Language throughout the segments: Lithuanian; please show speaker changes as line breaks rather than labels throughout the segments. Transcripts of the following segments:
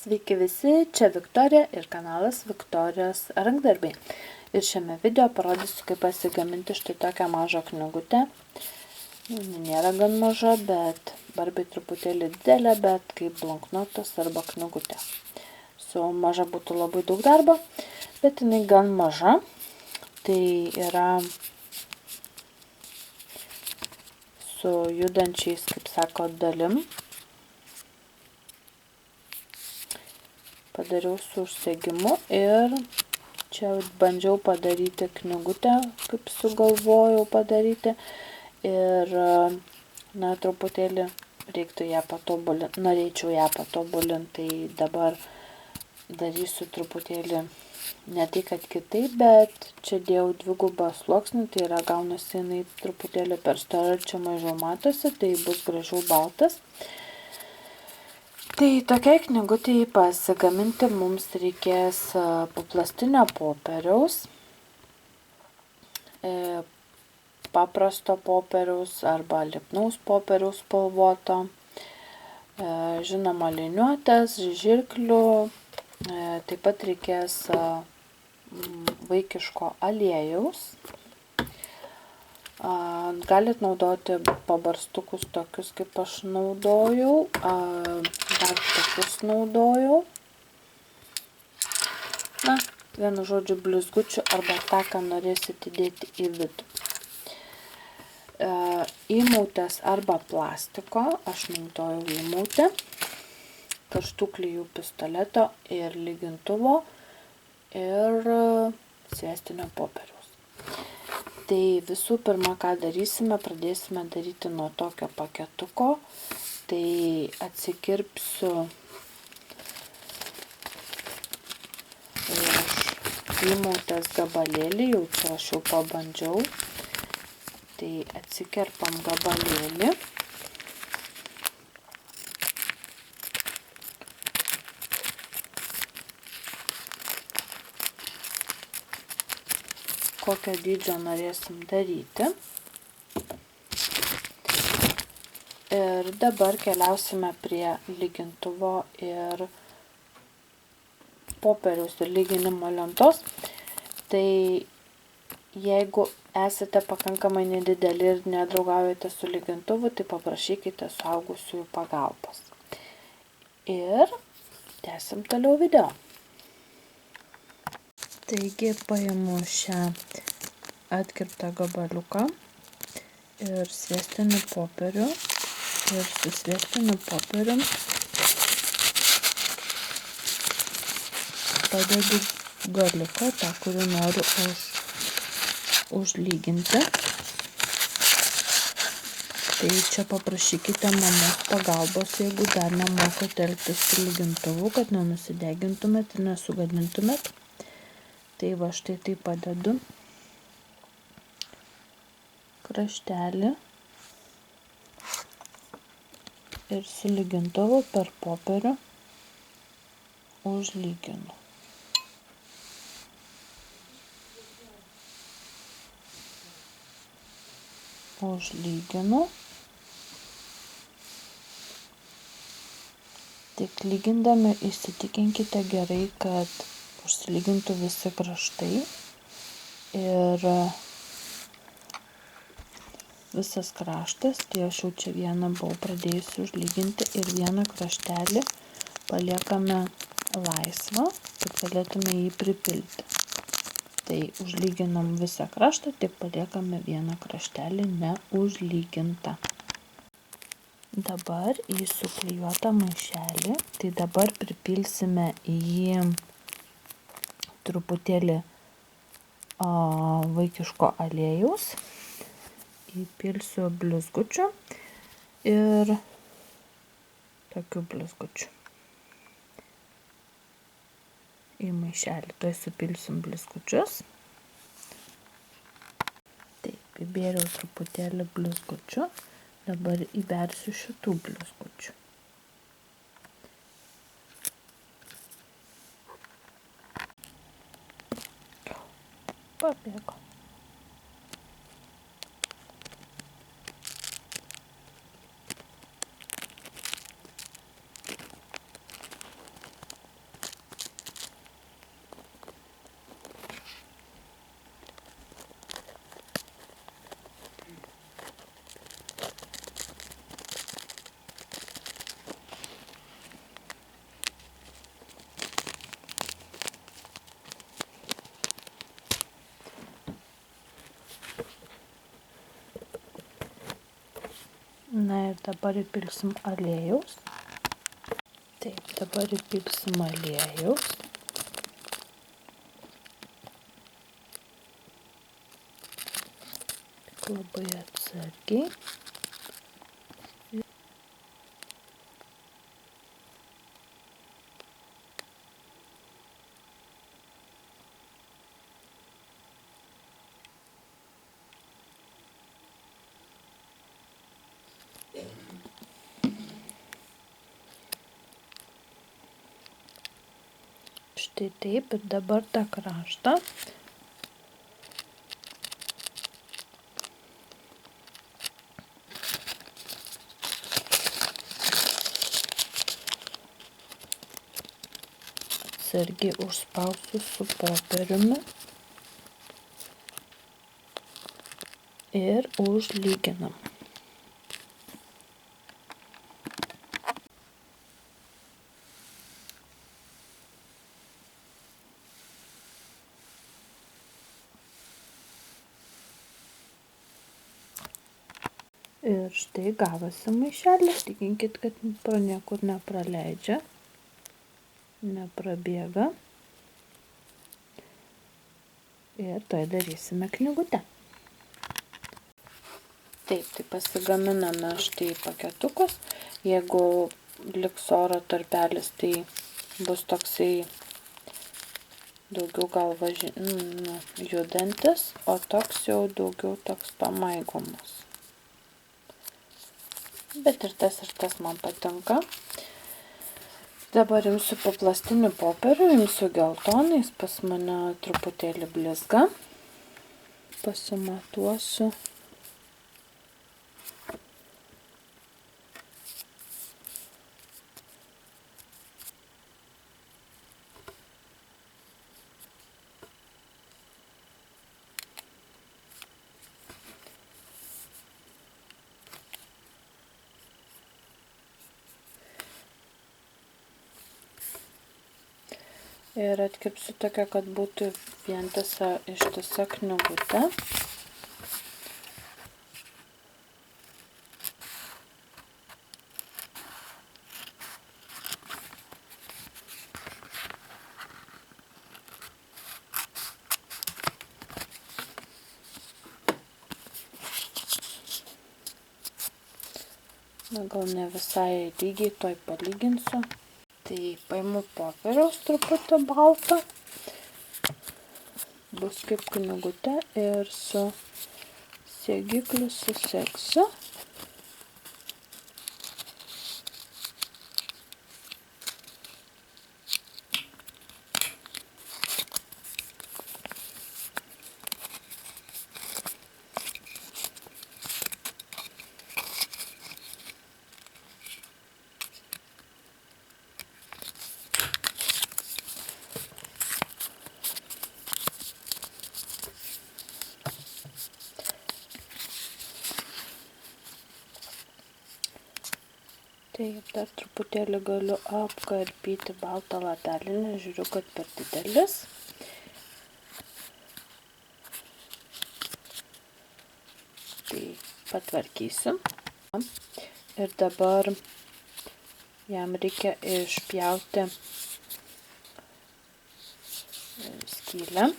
Sveiki visi, čia Viktorija ir kanalas Viktorijos rankdarbiai. Ir šiame video parodysiu, kaip pasigaminti štai tokią mažą knygutę. Nėra gan maža, bet Barbie truputėlį didelė, bet kaip blanknotas arba knygutė. Su maža būtų labai daug darbo, bet jinai gan maža. Tai yra su judančiais, kaip sako, dalim. Padariau su užsegimu ir čia bandžiau padaryti knygutę, kaip sugalvojau padaryti. Ir, truputėlį reiktų ją patobulinti, norėčiau ją patobulinti, tai dabar darysiu truputėlį, ne tai kad kitaip, bet čia dėjau dvigubą sluoksnį, tai yra gaunasi jinai truputėlį per stora, čia mažiau matosi, tai bus gražiau baltas. Tai tokiai knygutei pasigaminti mums reikės paplastinio popieriaus, paprasto popieriaus arba lipnaus popieriaus spalvoto, žinoma liniuotės, žirklių, taip pat reikės vaikiško aliejaus. Galit naudoti pabarstukus tokius, kaip aš naudojau, dar tokius naudojau. Vienu žodžiu blizgučių arba tą, ką norėsit įdėti į vidų. Įmautės arba plastiko, aš naudojau įmautę, karštų klijų pistoleto ir lygintuvo ir sviestinio popieriaus. Tai visų pirma, ką darysime, pradėsime daryti nuo tokio paketuko. Tai atsikirpsiu iš įmautės gabalėlį, jau čia aš jau pabandžiau. Tai atsikerpam gabalėlį. Kokio dydžio norėsim daryti. Ir dabar keliausime prie lygintuvo ir popieriaus ir lyginimo lentos. Tai jeigu esate pakankamai nedideli ir nedraugaujate su lygintuvu, tai paprašykite suaugusiųjų pagalbos. Ir tęsim toliau video. Taigi paimu šią atkirptą gabaliuką ir sviestinį popierių ir su sviestiniu popierium padedu galiuką, tą, kurį noriu užlyginti. Tai čia paprašykite mamos pagalbos, jeigu dar nemokote elgtis su lygintuvu, kad nenusidegintumėt ir nesugadintumėt. Tai va štai tai padedu kraštelį ir su lygintuvu per popierių užlyginu. Tik lygindami įsitikinkite gerai, kad užsilygintų visi kraštai ir visas kraštas, tai aš jau čia vieną buvau pradėjusi užlyginti ir vieną kraštelį paliekame laisvą, kad galėtume jį pripilti. Tai užlyginam visą kraštą, tik paliekame vieną kraštelį neužlygintą. Dabar į suklijuotą maišelį, tai dabar pripilsime į jį truputėlį vaikiško aliejaus, įpilsiu blizgučių ir tokių blizgučių į maišelį. Tuoj supilsim blizgučius. Taip, įbėriau truputėlį blizgučių, dabar įbersiu šitų blizgučių. Pabėgo. Na ir dabar įpilsim aliejaus. Taip, dabar įpilsim aliejaus. Labai atsargiai. Štai taip, ir dabar tą kraštą atsargiai užspausiu su popieriumi ir užlyginam. Ir štai gavosi maišelis, tikinkit, kad pro niekur nepraleidžia, neprabėga. Ir tai darysime knygutę. Taip, tai pasigaminame štai paketukus. Jeigu liks oro tarpelis, tai bus toksai daugiau gal judantis, o toks jau daugiau toks pamaigomas. Bet ir tas man patinka. Dabar imsiu paplastinį popierių, imsiu geltonais, pas mane truputėlį blizga. Pasimatuosiu. Ir atkirpsiu tokia, kad būtų vientisa ištisa knygutė. Na, gal ne visai lygiai, tuoj palyginsiu. Tai paimu popieriaus truputį baltą, bus kaip knygutė ir su segikliu susegsiu. Taip, dar truputėlį galiu apkarpyti baltą ladelį, nežiūriu, kad per didelis. Tai patvarkysiu. Ir dabar jam reikia išpjauti skylę.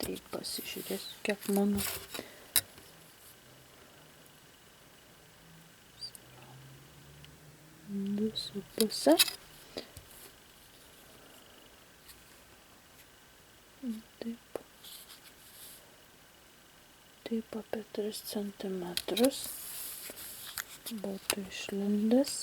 Tai pasižiūrėsiu, kiek mano. Du su puse. Taip. Taip apie 3 centimetrus būtų išlindęs.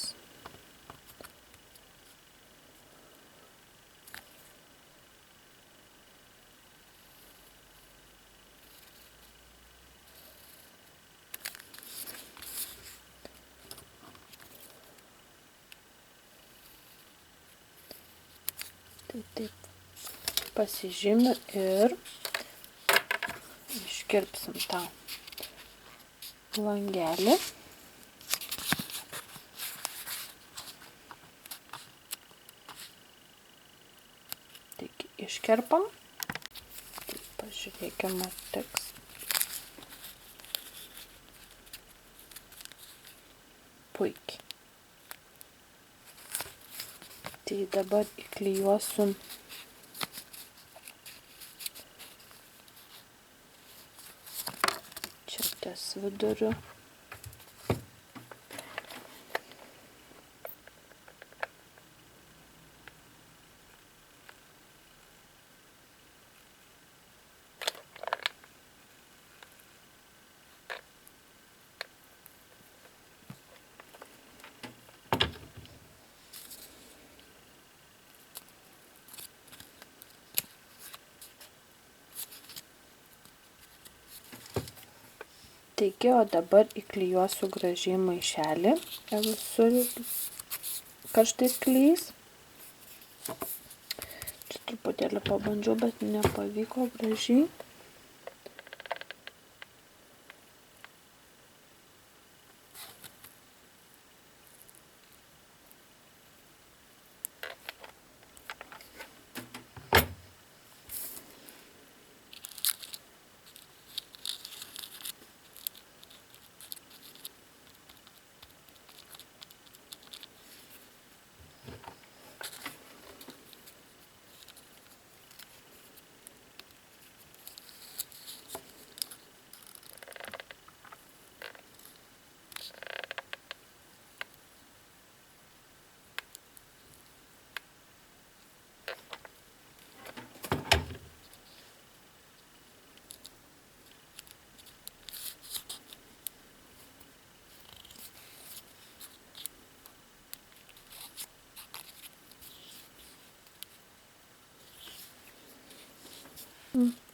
Taip pasižymiu ir iškirpsim tą langelį. iškerpam. Tai pažiūrėkime, tiks. Puikiai. Tai dabar įklijuosiu čia ties viduriu. Taigi, o dabar įklijuosiu gražiai maišelį su karštais klijais. Čia truputėlį pabandžiau, bet nepavyko gražiai.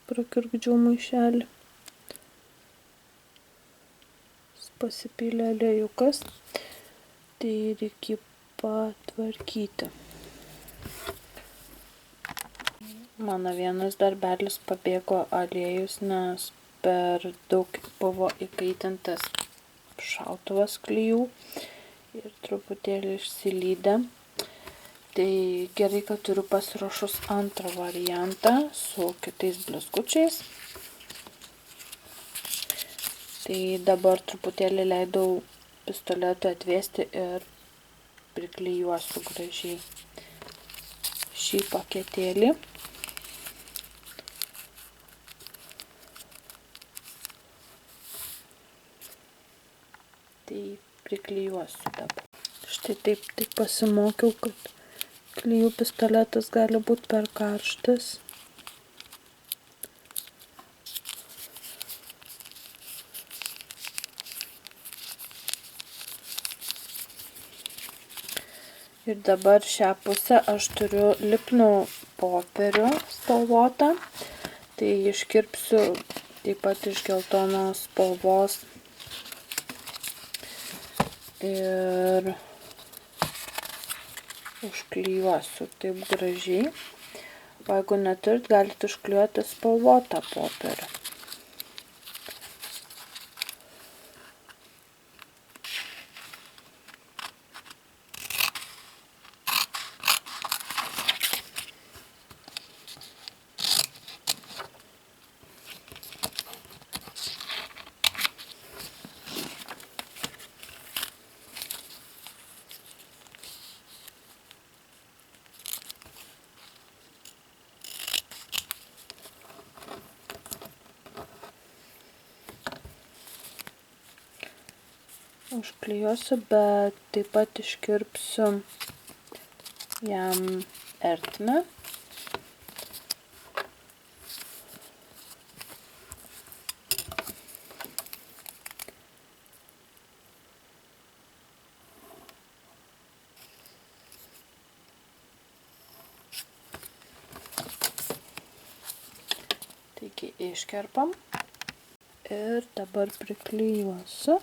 Prakiurkdžiau maišelį. Pasipylė aliejukas. Tai reikia patvarkyti. Mano vienas darbelis pabėgo aliejus, nes per daug buvo įkaitintas šautuvas klijų ir truputėlį išsilydę. Tai gerai, kad turiu pasiruošus antrą variantą su kitais blizgučiais. Tai dabar truputėlį leidau pistoletui atvėsti ir priklijuosiu gražiai šį paketėlį. Tai priklijuosiu dabar. Štai taip pasimokiau, kad klijų pistoletas gali būti per karštas. Ir dabar šią pusę aš turiu lipnų popierių spalvotą. Tai iškirpsiu taip pat iš geltonos spalvos. Ir užklijuosiu taip gražiai. O jeigu neturit, galite užklijuoti spalvotą popierių. Užklijuosiu, bet taip pat iškirpsiu jam ertmę. Taigi iškerpam ir dabar priklijuosiu.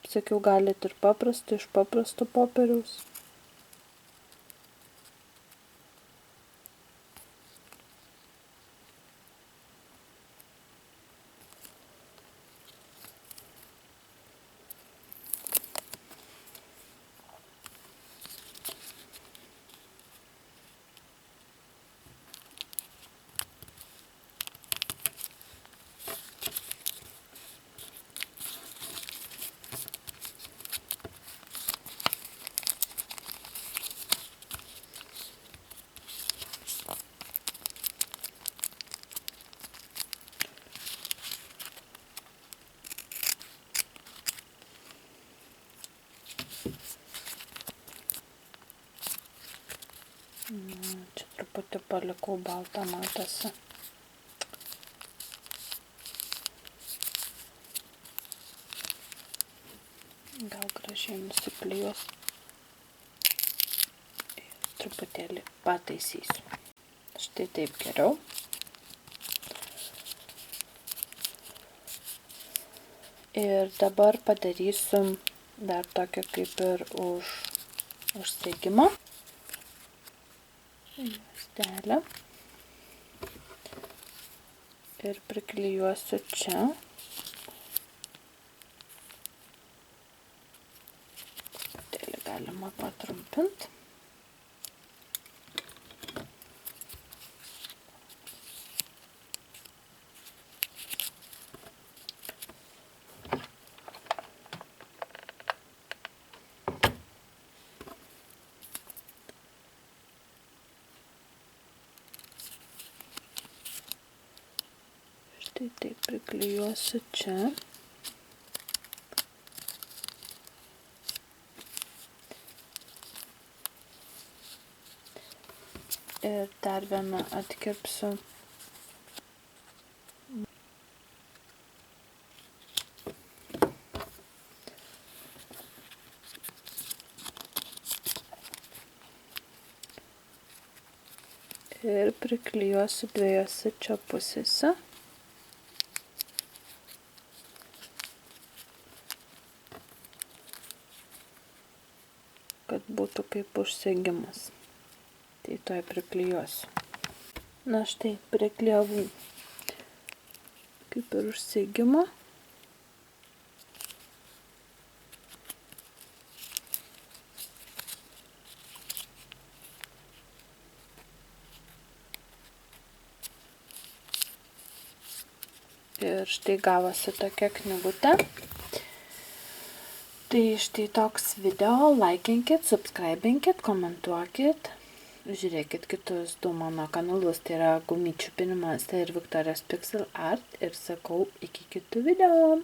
Sakiau, galite ir iš paprasto popieriaus. truputį palikau baltą, matosi. Gal gražiai nusiklijuos. Truputėlį pataisysiu. Štai taip geriau. Ir dabar padarysiu dar tokią kaip ir užsegimą. Juostelę. Ir priklijuosiu čia. Truputėlį galima patrumpinti. Štai taip priklijuosiu čia. Ir dar vieną atkirpsiu. Ir priklijuosiu dviejose čia pusėse. Kad būtų kaip užsegimas. Tai toj priklijuosiu. Na štai, priklijavau kaip ir užsegimą. Ir štai gavosi tokia knygutė. Tai štai toks video, laikinkit, subscribinkit, komentuokit, žiūrėkit kitus du mano kanalus, tai yra Gumyčių pinimas ir Viktorijos Pixel Art ir sakau iki kitų video.